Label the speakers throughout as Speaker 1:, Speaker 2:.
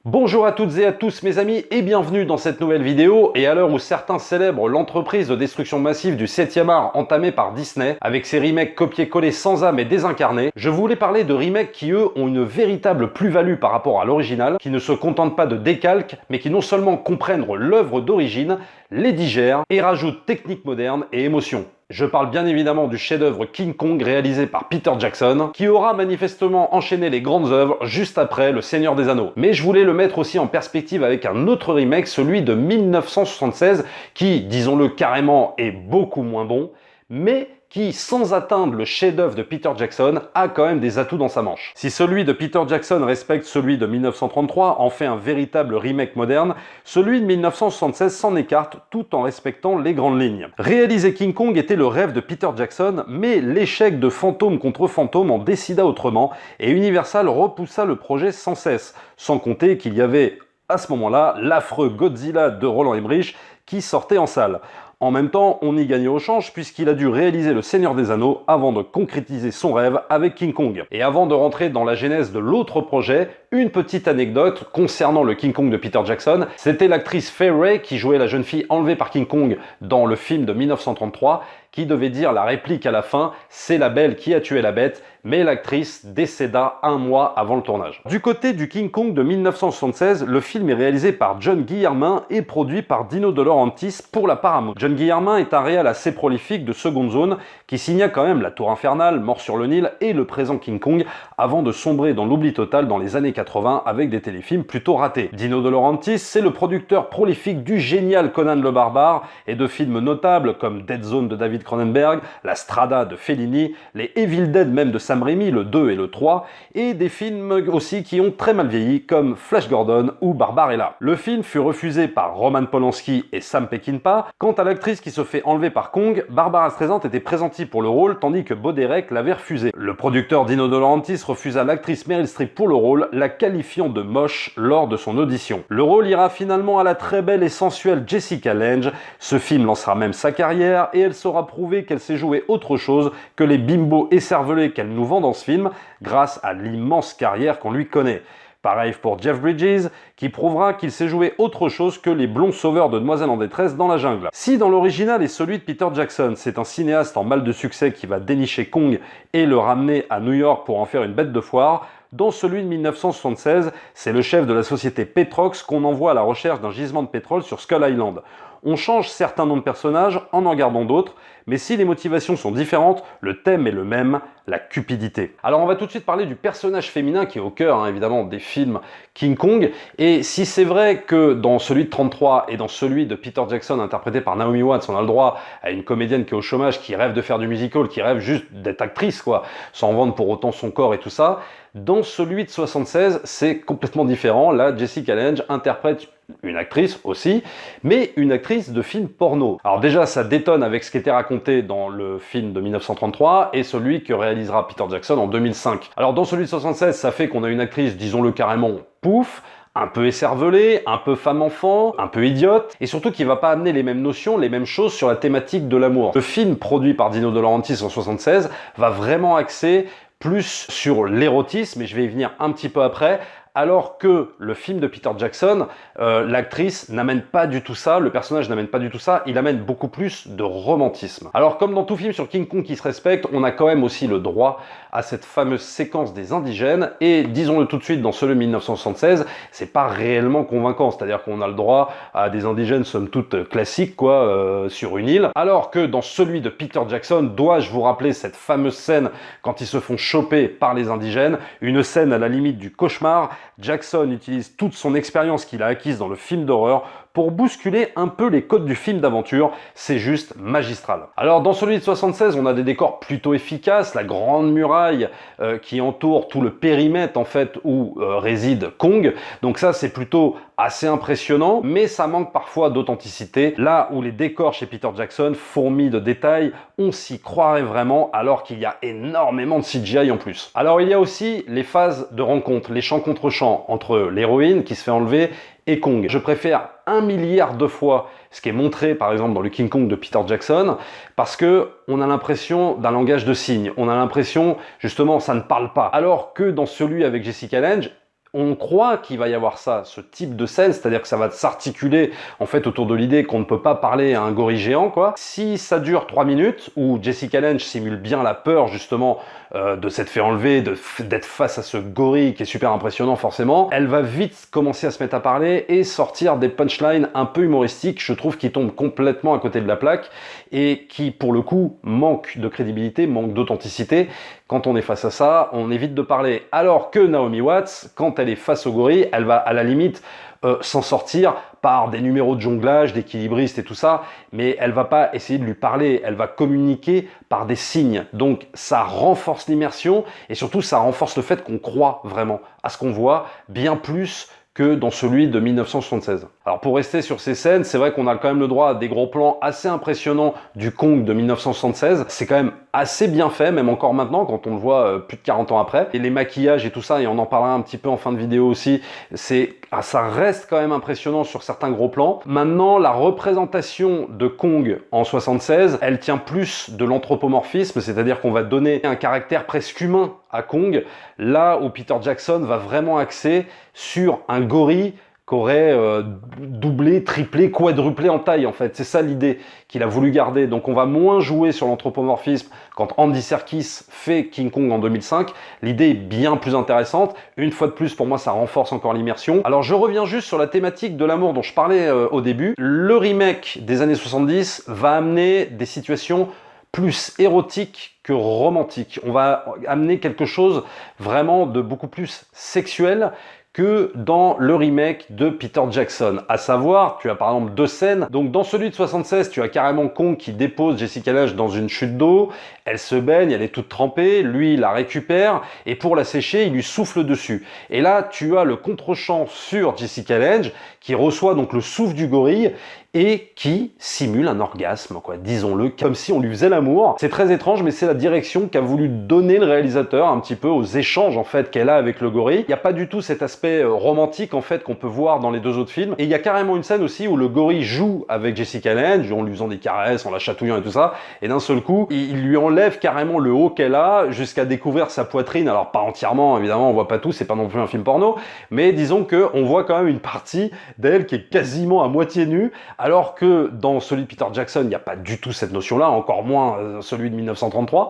Speaker 1: Bonjour à toutes et à tous mes amis et bienvenue dans cette nouvelle vidéo. Et à l'heure où certains célèbrent l'entreprise de destruction massive du 7e art entamée par Disney avec ses remakes copiés-collés sans âme et désincarnés, je voulais parler de remakes qui eux ont une véritable plus-value par rapport à l'original, qui ne se contentent pas de décalques mais qui non seulement comprennent l'œuvre d'origine, les digèrent et rajoutent techniques modernes et émotions. Je parle bien évidemment du chef-d'œuvre King Kong réalisé par Peter Jackson, qui aura manifestement enchaîné les grandes œuvres juste après Le Seigneur des Anneaux. Mais je voulais le mettre aussi en perspective avec un autre remake, celui de 1976, qui, disons-le carrément, est beaucoup moins bon, mais qui, sans atteindre le chef-d'œuvre de Peter Jackson, a quand même des atouts dans sa manche. Si celui de Peter Jackson respecte celui de 1933, en fait un véritable remake moderne, celui de 1976 s'en écarte tout en respectant les grandes lignes. Réaliser King Kong était le rêve de Peter Jackson, mais l'échec de Fantôme contre Fantôme en décida autrement, et Universal repoussa le projet sans cesse, sans compter qu'il y avait à ce moment-là l'affreux Godzilla de Roland Emmerich qui sortait en salle. En même temps, on y gagnait au change puisqu'il a dû réaliser Le Seigneur des Anneaux avant de concrétiser son rêve avec King Kong. Et avant de rentrer dans la genèse de l'autre projet, une petite anecdote concernant le King Kong de Peter Jackson. C'était l'actrice Fay Wray qui jouait la jeune fille enlevée par King Kong dans le film de 1933 qui devait dire la réplique à la fin « C'est la belle qui a tué la bête », mais l'actrice décéda un mois avant le tournage. Du côté du King Kong de 1976, le film est réalisé par John Guillermin et produit par Dino De Laurentiis pour la Paramount. John Guillermin est un réal assez prolifique de seconde zone qui signa quand même La Tour Infernale, Mort sur le Nil et le présent King Kong avant de sombrer dans l'oubli total dans les années 80 avec des téléfilms plutôt ratés. Dino De Laurentiis, c'est le producteur prolifique du génial Conan le Barbare et de films notables comme Dead Zone de David Cronenberg, La Strada de Fellini, les Evil Dead même de Sam Raimi, le 2 et le 3, et des films aussi qui ont très mal vieilli comme Flash Gordon ou Barbarella. Le film fut refusé par Roman Polanski et Sam Peckinpah. Quant à l'actrice qui se fait enlever par Kong, Barbara Streisand était pressentie pour le rôle tandis que Bo Derek l'avait refusé. Le producteur Dino De Laurentiis refusa l'actrice Meryl Streep pour le rôle, la qualifiant de moche lors de son audition. Le rôle ira finalement à la très belle et sensuelle Jessica Lange. Ce film lancera même sa carrière et elle saura prouver qu'elle sait jouer autre chose que les bimbos écervelés qu'elle nous vend dans ce film grâce à l'immense carrière qu'on lui connaît. Pareil pour Jeff Bridges, qui prouvera qu'il sait jouer autre chose que les blonds sauveurs de Demoiselles en détresse dans la jungle. Si dans l'original et celui de Peter Jackson, c'est un cinéaste en mal de succès qui va dénicher Kong et le ramener à New York pour en faire une bête de foire, dans celui de 1976, c'est le chef de la société Petrox qu'on envoie à la recherche d'un gisement de pétrole sur Skull Island. On change certains noms de personnages en gardant d'autres, mais si les motivations sont différentes, le thème est le même, la cupidité. Alors on va tout de suite parler du personnage féminin qui est au cœur évidemment des films King Kong, et si c'est vrai que dans celui de 33 et dans celui de Peter Jackson interprété par Naomi Watts, on a le droit à une comédienne qui est au chômage, qui rêve de faire du musical, qui rêve juste d'être actrice quoi, sans vendre pour autant son corps et tout ça, dans celui de 76, c'est complètement différent. Là, Jessica Lange interprète une actrice aussi, mais une actrice de film porno. Alors déjà, ça détonne avec ce qui était raconté dans le film de 1933 et celui que réalisera Peter Jackson en 2005. Alors dans celui de 76, ça fait qu'on a une actrice, disons-le carrément, pouf, un peu écervelée, un peu femme-enfant, un peu idiote, et surtout qui va pas amener les mêmes notions, les mêmes choses sur la thématique de l'amour. Le film produit par Dino De Laurentiis en 76 va vraiment axer plus sur l'érotisme, et je vais y venir un petit peu après, alors que le film de Peter Jackson, l'actrice n'amène pas du tout ça, le personnage n'amène pas du tout ça, il amène beaucoup plus de romantisme. Alors comme dans tout film sur King Kong qui se respecte, on a quand même aussi le droit à cette fameuse séquence des indigènes, et disons-le tout de suite, dans celui de 1976, c'est pas réellement convaincant, c'est-à-dire qu'on a le droit à des indigènes somme toute classiques, quoi, sur une île, alors que dans celui de Peter Jackson, dois-je vous rappeler cette fameuse scène quand ils se font choper par les indigènes, une scène à la limite du cauchemar. Jackson utilise toute son expérience qu'il a acquise dans le film d'horreur pour bousculer un peu les codes du film d'aventure, c'est juste magistral. Alors dans celui de 76, on a des décors plutôt efficaces, la grande muraille qui entoure tout le périmètre en fait où réside Kong, donc ça c'est plutôt assez impressionnant, mais ça manque parfois d'authenticité, là où les décors chez Peter Jackson fourmillent de détails, on s'y croirait vraiment alors qu'il y a énormément de CGI en plus. Alors il y a aussi les phases de rencontre, les champs contre champs entre l'héroïne qui se fait enlever et Kong. Je préfère 1 milliard de fois ce qui est montré par exemple dans le King Kong de Peter Jackson parce que on a l'impression d'un langage de signes, on a l'impression justement ça ne parle pas, alors que dans celui avec Jessica Lange, On croit qu'il va y avoir ça, ce type de scène, c'est-à-dire que ça va s'articuler en fait autour de l'idée qu'on ne peut pas parler à un gorille géant, quoi. Si ça dure 3 minutes, où Jessica Lange simule bien la peur justement de s'être fait enlever, d'être face à ce gorille qui est super impressionnant forcément, elle va vite commencer à se mettre à parler et sortir des punchlines un peu humoristiques, je trouve, qui tombent complètement à côté de la plaque et qui, pour le coup, manquent de crédibilité, manquent d'authenticité. Quand on est face à ça, on évite de parler. Alors que Naomi Watts, quand elle est face au gorille, elle va à la limite s'en sortir par des numéros de jonglage, d'équilibristes et tout ça, mais elle va pas essayer de lui parler, elle va communiquer par des signes. Donc ça renforce l'immersion et surtout ça renforce le fait qu'on croit vraiment à ce qu'on voit, bien plus que dans celui de 1976. Alors pour rester sur ces scènes, c'est vrai qu'on a quand même le droit à des gros plans assez impressionnants du Kong de 1976. C'est quand même assez bien fait, même encore maintenant, quand on le voit plus de 40 ans après. Et les maquillages et tout ça, et on en parlera un petit peu en fin de vidéo aussi, ça reste quand même impressionnant sur certains gros plans. Maintenant, la représentation de Kong en 76, elle tient plus de l'anthropomorphisme, c'est-à-dire qu'on va donner un caractère presque humain à Kong, là où Peter Jackson va vraiment axer sur un gorille qu'aurait doublé, triplé, quadruplé en taille en fait. C'est ça l'idée qu'il a voulu garder. Donc on va moins jouer sur l'anthropomorphisme quand Andy Serkis fait King Kong en 2005. L'idée est bien plus intéressante. Une fois de plus, pour moi, ça renforce encore l'immersion. Alors je reviens juste sur la thématique de l'amour dont je parlais au début. Le remake des années 70 va amener des situations plus érotiques que romantiques. On va amener quelque chose vraiment de beaucoup plus sexuel que dans le remake de Peter Jackson. À savoir, tu as par exemple deux scènes. Donc dans celui de 76, tu as carrément Kong qui dépose Jessica Lange dans une chute d'eau. Elle se baigne, elle est toute trempée. Lui, il la récupère et pour la sécher, il lui souffle dessus. Et là, tu as le contre-champ sur Jessica Lange qui reçoit donc le souffle du gorille et qui simule un orgasme, quoi, disons-le, comme si on lui faisait l'amour. C'est très étrange, mais c'est la direction qu'a voulu donner le réalisateur un petit peu aux échanges en fait qu'elle a avec le gorille. Il n'y a pas du tout cet aspect romantique en fait qu'on peut voir dans les deux autres films. Et il y a carrément une scène aussi où le gorille joue avec Jessica Lange, en lui faisant des caresses, en la chatouillant et tout ça. Et d'un seul coup, il lui enlève carrément le haut qu'elle a jusqu'à découvrir sa poitrine. Alors pas entièrement, évidemment, on voit pas tout, c'est pas non plus un film porno, mais disons que on voit quand même une partie d'elle qui est quasiment à moitié nue. Alors que dans celui de Peter Jackson, il n'y a pas du tout cette notion-là, encore moins celui de 1933.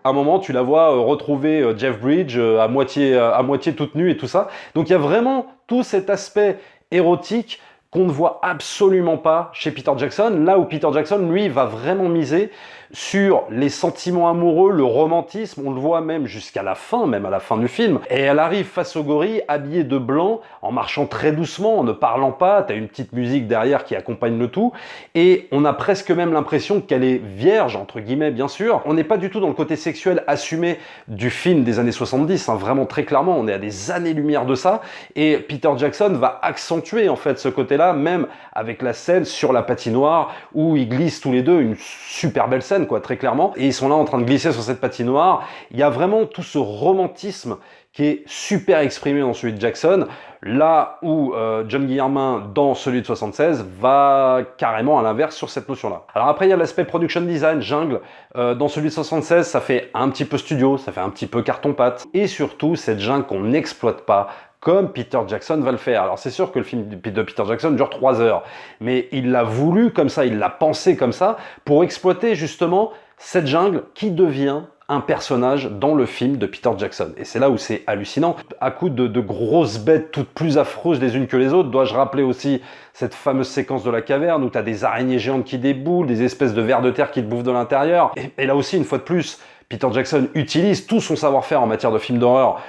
Speaker 1: À un moment, tu la vois retrouver Jeff Bridges à moitié toute nue et tout ça. Donc il y a vraiment tout cet aspect érotique qu'on ne voit absolument pas chez Peter Jackson, là où Peter Jackson, lui, va vraiment miser sur les sentiments amoureux, le romantisme, on le voit même jusqu'à la fin, même à la fin du film. Et elle arrive face au gorille, habillée de blanc, en marchant très doucement, en ne parlant pas, t'as une petite musique derrière qui accompagne le tout, et on a presque même l'impression qu'elle est vierge, entre guillemets, bien sûr. On n'est pas du tout dans le côté sexuel assumé du film des années 70, hein, vraiment très clairement, on est à des années-lumière de ça, et Peter Jackson va accentuer en fait ce côté-là, même avec la scène sur la patinoire, où ils glissent tous les deux, une super belle scène, quoi, très clairement, et ils sont là en train de glisser sur cette patinoire. Il y a vraiment tout ce romantisme qui est super exprimé dans celui de Jackson, là où John Guillermin, dans celui de 76, va carrément à l'inverse sur cette notion-là. Alors après, il y a l'aspect production design, jungle. Dans celui de 76, ça fait un petit peu studio, ça fait un petit peu carton-pâte, et surtout, cette jungle qu'on n'exploite pas, comme Peter Jackson va le faire. Alors c'est sûr que le film de Peter Jackson dure 3 heures, mais il l'a voulu comme ça, il l'a pensé comme ça, pour exploiter justement cette jungle qui devient un personnage dans le film de Peter Jackson. Et c'est là où c'est hallucinant. À coup de grosses bêtes toutes plus affreuses les unes que les autres, dois-je rappeler aussi cette fameuse séquence de la caverne où tu as des araignées géantes qui déboulent, des espèces de vers de terre qui te bouffent de l'intérieur. Et là aussi, une fois de plus, Peter Jackson utilise tout son savoir-faire en matière de film d'horreur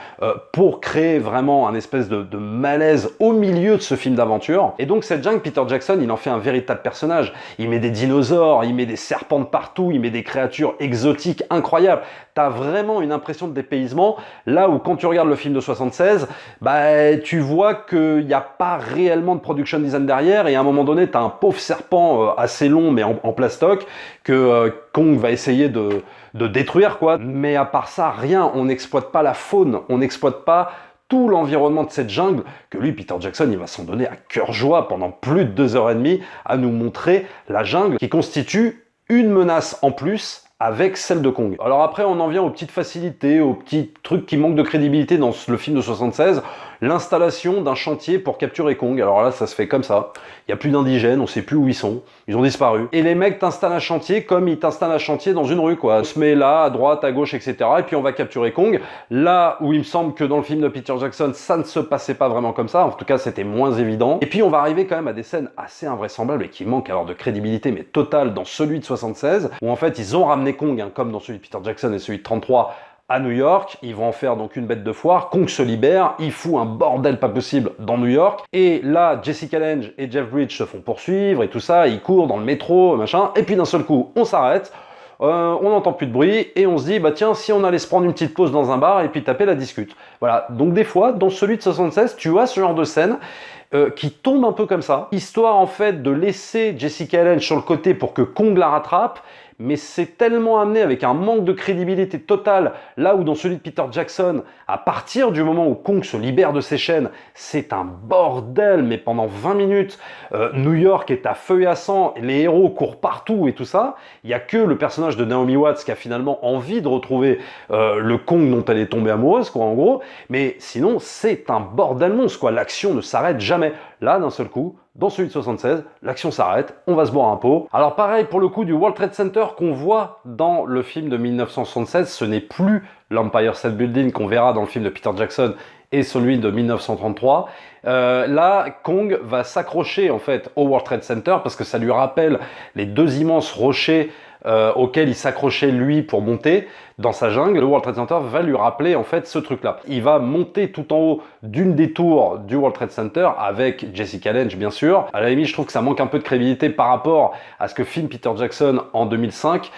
Speaker 1: pour créer vraiment un espèce de malaise au milieu de ce film d'aventure. Et donc cette jungle, Peter Jackson, il en fait un véritable personnage. Il met des dinosaures, il met des serpents de partout, il met des créatures exotiques incroyables. T'as vraiment une impression de dépaysement, là où quand tu regardes le film de 76, bah, tu vois qu'il n'y a pas réellement de production design derrière, et à un moment donné, t'as un pauvre serpent assez long, mais en plastoc, que Kong va essayer de détruire, quoi. Mais à part ça, rien, on n'exploite pas la faune, on n'exploite pas tout l'environnement de cette jungle, que lui, Peter Jackson, il va s'en donner à cœur joie pendant plus de 2h30 à nous montrer la jungle qui constitue une menace en plus avec celle de Kong. Alors après, on en vient aux petites facilités, aux petits trucs qui manquent de crédibilité dans le film de 76. L'installation d'un chantier pour capturer Kong. Alors là, ça se fait comme ça. Il n'y a plus d'indigènes, on ne sait plus où ils sont. Ils ont disparu. Et les mecs t'installent un chantier comme ils t'installent un chantier dans une rue, quoi. On se met là, à droite, à gauche, etc. Et puis on va capturer Kong. Là où il me semble que dans le film de Peter Jackson, ça ne se passait pas vraiment comme ça. En tout cas, c'était moins évident. Et puis on va arriver quand même à des scènes assez invraisemblables et qui manquent alors de crédibilité, mais totale, dans celui de 76, où en fait, ils ont ramené Kong, hein, comme dans celui de Peter Jackson et celui de 33, à New York. Ils vont en faire donc une bête de foire. Kong se libère, il fout un bordel pas possible dans New York. Et là, Jessica Lange et Jeff Bridges se font poursuivre et tout ça. Ils courent dans le métro, machin. Et puis d'un seul coup, on s'arrête. On n'entend plus de bruit et on se dit, bah tiens, si on allait se prendre une petite pause dans un bar et puis taper la discute. Voilà. Donc des fois, dans celui de 76, tu as ce genre de scène qui tombe un peu comme ça, histoire en fait de laisser Jessica Lange sur le côté pour que Kong la rattrape, mais c'est tellement amené avec un manque de crédibilité totale, là où dans celui de Peter Jackson, à partir du moment où Kong se libère de ses chaînes, c'est un bordel, mais pendant 20 minutes, New York est à feu et à sang, les héros courent partout et tout ça, il n'y a que le personnage de Naomi Watts qui a finalement envie de retrouver le Kong dont elle est tombée amoureuse, quoi, en gros, mais sinon, c'est un bordel monstre, quoi, l'action ne s'arrête jamais. Là, d'un seul coup, dans celui de 76, l'action s'arrête, on va se boire un pot. Alors pareil, pour le coup du World Trade Center qu'on voit dans le film de 1976, ce n'est plus l'Empire State Building qu'on verra dans le film de Peter Jackson et celui de 1933. Là, Kong va s'accrocher en fait au World Trade Center parce que ça lui rappelle les deux immenses rochers auquel il s'accrochait lui pour monter dans sa jungle. Le World Trade Center va lui rappeler en fait ce truc-là. Il va monter tout en haut d'une des tours du World Trade Center avec Jessica Lange bien sûr. À la limite, je trouve que ça manque un peu de crédibilité par rapport à ce que filme Peter Jackson en 2005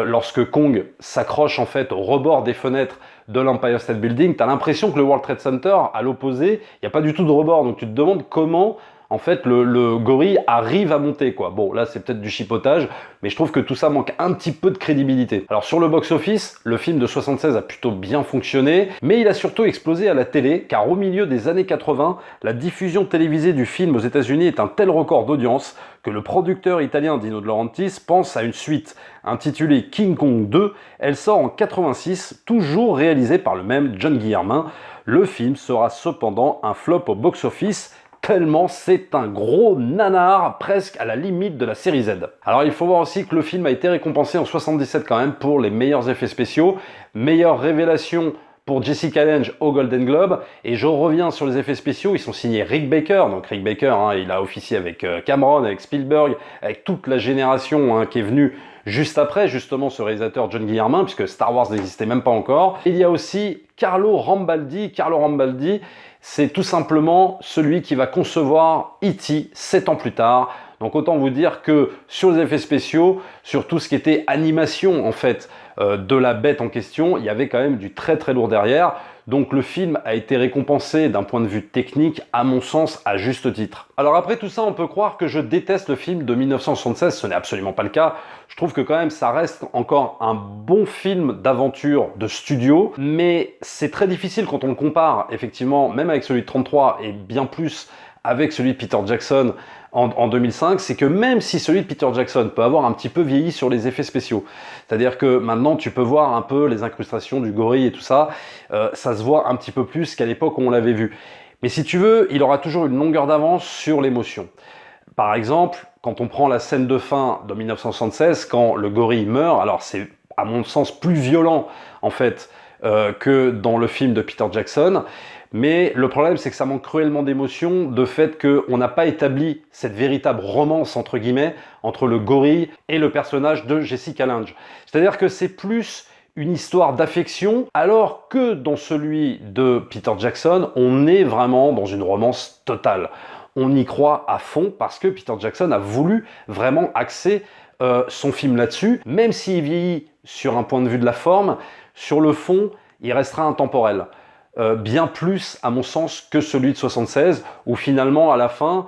Speaker 1: lorsque Kong s'accroche en fait au rebord des fenêtres de l'Empire State Building. T'as l'impression que le World Trade Center, à l'opposé, il n'y a pas du tout de rebord. Donc tu te demandes comment en fait, le gorille arrive à monter, quoi. Bon, là, c'est peut-être du chipotage, mais je trouve que tout ça manque un petit peu de crédibilité. Alors, sur le box-office, le film de 76 a plutôt bien fonctionné, mais il a surtout explosé à la télé, car au milieu des années 80, la diffusion télévisée du film aux États-Unis est un tel record d'audience que le producteur italien Dino De Laurentiis pense à une suite intitulée King Kong 2. Elle sort en 86, toujours réalisée par le même John Guillermin. Le film sera cependant un flop au box-office, tellement c'est un gros nanar, presque à la limite de la série Z. Alors il faut voir aussi que le film a été récompensé en 77 quand même pour les meilleurs effets spéciaux, meilleure révélation pour Jessica Lange au Golden Globe, et je reviens sur les effets spéciaux, ils sont signés Rick Baker, donc Rick Baker, hein, il a officié avec Cameron, avec Spielberg, avec toute la génération qui est venue juste après, justement, ce réalisateur John Guillermin, puisque Star Wars n'existait même pas encore. Il y a aussi Carlo Rambaldi. Carlo Rambaldi, c'est tout simplement celui qui va concevoir E.T. 7 ans plus tard. Donc autant vous dire que sur les effets spéciaux, sur tout ce qui était animation en fait de la bête en question, il y avait quand même du très très lourd derrière. Donc le film a été récompensé d'un point de vue technique, à mon sens, à juste titre. Alors après tout ça, on peut croire que je déteste le film de 1976, ce n'est absolument pas le cas. Je trouve que quand même ça reste encore un bon film d'aventure de studio, mais c'est très difficile quand on le compare, effectivement, même avec celui de 33 et bien plus avec celui de Peter Jackson en 2005, c'est que même si celui de Peter Jackson peut avoir un petit peu vieilli sur les effets spéciaux, c'est-à-dire que maintenant tu peux voir un peu les incrustations du gorille et tout ça, ça se voit un petit peu plus qu'à l'époque où on l'avait vu. Mais si tu veux, il aura toujours une longueur d'avance sur l'émotion. Par exemple, quand on prend la scène de fin de 1976, quand le gorille meurt, alors c'est à mon sens plus violent en fait que dans le film de Peter Jackson, mais le problème c'est que ça manque cruellement d'émotion, de fait qu'on n'a pas établi cette véritable romance entre guillemets entre le gorille et le personnage de Jessica Lange. C'est-à-dire que c'est plus une histoire d'affection, alors que dans celui de Peter Jackson, on est vraiment dans une romance totale. On y croit à fond parce que Peter Jackson a voulu vraiment axer son film là-dessus, même s'il vieillit sur un point de vue de la forme, sur le fond, il restera intemporel. Bien plus, à mon sens, que celui de 76, où finalement, à la fin,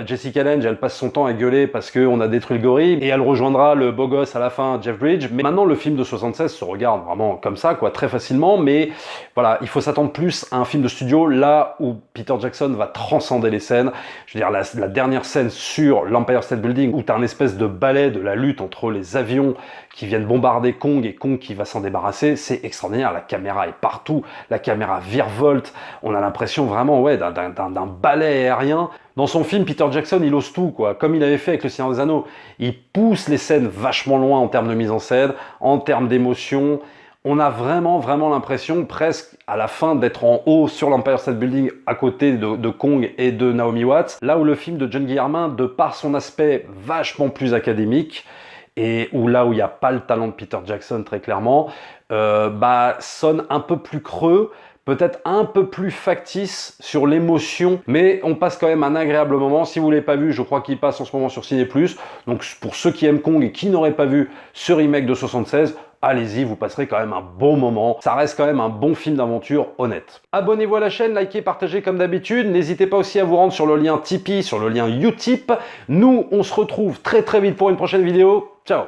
Speaker 1: Jessica Lange, elle passe son temps à gueuler parce qu'on a détruit le gorille, et elle rejoindra le beau gosse à la fin, Jeff Bridges. Mais maintenant, le film de 76 se regarde vraiment comme ça, quoi, très facilement, mais voilà, il faut s'attendre plus à un film de studio, là où Peter Jackson va transcender les scènes. Je veux dire, la dernière scène sur l'Empire State Building, où tu as un espèce de ballet de la lutte entre les avions qui viennent bombarder Kong et Kong qui va s'en débarrasser, c'est extraordinaire. La caméra est partout, la caméra virevolte, on a l'impression vraiment ouais, d'un ballet aérien. Dans son film, Peter Jackson, il ose tout, quoi. Comme il avait fait avec Le Seigneur des Anneaux. Il pousse les scènes vachement loin en termes de mise en scène, en termes d'émotion. On a vraiment l'impression, presque à la fin, d'être en haut sur l'Empire State Building, à côté de Kong et de Naomi Watts. Là où le film de John Guillermin, de par son aspect vachement plus académique, et là où il n'y a pas le talent de Peter Jackson, très clairement, sonne un peu plus creux, peut-être un peu plus factice sur l'émotion, mais on passe quand même un agréable moment. Si vous ne l'avez pas vu, je crois qu'il passe en ce moment sur Ciné+. Donc pour ceux qui aiment Kong et qui n'auraient pas vu ce remake de 76, allez-y, vous passerez quand même un bon moment. Ça reste quand même un bon film d'aventure honnête. Abonnez-vous à la chaîne, likez, partagez comme d'habitude. N'hésitez pas aussi à vous rendre sur le lien Tipeee, sur le lien Utip. Nous, on se retrouve très vite pour une prochaine vidéo. Ciao!